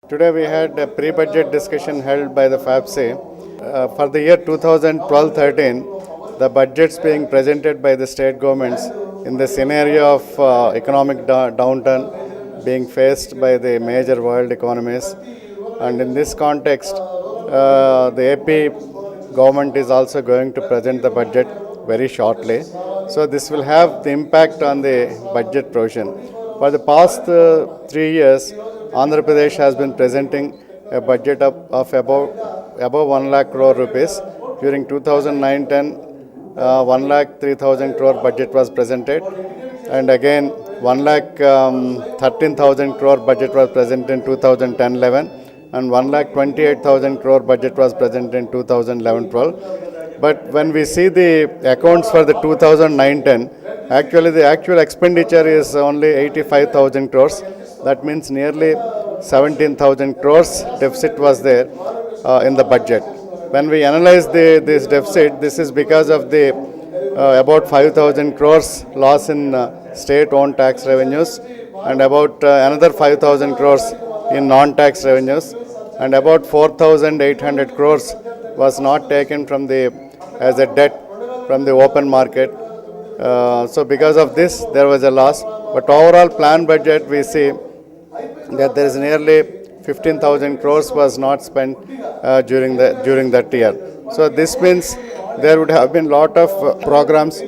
Today we had a pre-budget discussion held by the FABC. For the year 2012-13, the budgets being presented by the state governments in the scenario of economic downturn being faced by the major world economies. And in this context, the AP government is also going to present the budget very shortly. So this will have the impact on the budget provision. For the past 3 years, Andhra Pradesh has been presenting a budget of above 1 lakh crore rupees. During 2009-10, 1 lakh 3,000 crore budget was presented, and again 1 lakh 13,000 crore budget was presented in 2010-11, and 1 lakh 28,000 crore budget was presented in 2011-12. But when we see the accounts for the 2009-10, actually the actual expenditure is only 85,000 crores. That means nearly 17,000 crores deficit was there in the budget. When we analyze this deficit, this is because of the about 5,000 crores loss in state-owned tax revenues, and about another 5,000 crores in non-tax revenues, and about 4,800 crores was not taken from as a debt from the open market. So because of this, there was a loss. But overall plan budget, we see that there is nearly 15,000 crores was not spent during that year. So this means there would have been lot of programs,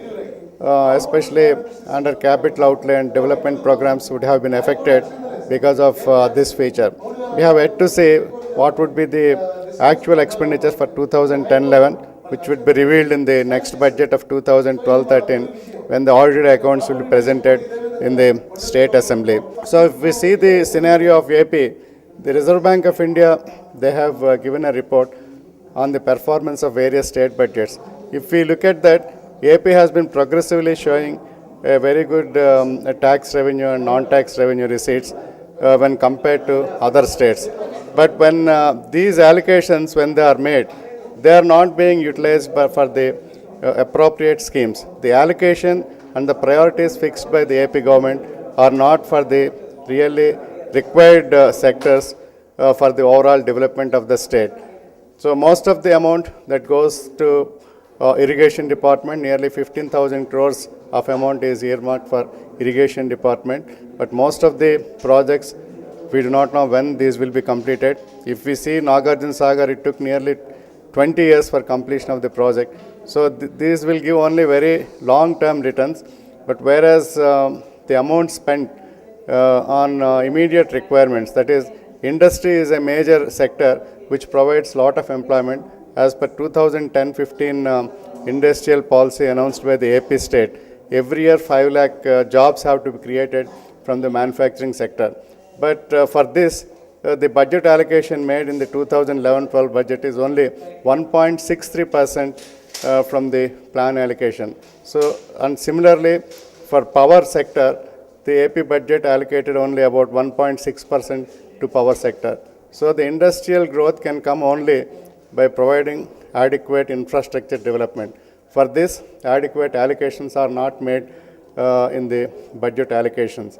especially under capital outlay and development programs, would have been affected because of this feature. We have yet to see what would be the actual expenditures for 2010-11, which would be revealed in the next budget of 2012-13, when the audited accounts will be presented in the State Assembly. So if we see the scenario of AP, the Reserve Bank of India, they have given a report on the performance of various state budgets. If we look at that, AP has been progressively showing a very good tax revenue and non-tax revenue receipts when compared to other states. But when these allocations, when they are made, they are not being utilized for the appropriate schemes. The allocation and the priorities fixed by the AP government are not for the really required sectors for the overall development of the state. So most of the amount that goes to irrigation department, nearly 15,000 crores of amount is earmarked for irrigation department. But most of the projects, we do not know when these will be completed. If we see Nagarjuna Sagar, it took nearly 20 years for completion of the project. So these will give only very long-term returns. But whereas the amount spent on immediate requirements, that is, industry is a major sector which provides lot of employment. As per 2010-15 industrial policy announced by the AP state, every year 5 lakh jobs have to be created from the manufacturing sector. But for this, the budget allocation made in the 2011-12 budget is only 1.63% from the plan allocation. So, and similarly, for power sector, the AP budget allocated only about 1.6% to power sector. So the industrial growth can come only by providing adequate infrastructure development. For this, adequate allocations are not made in the budget allocations.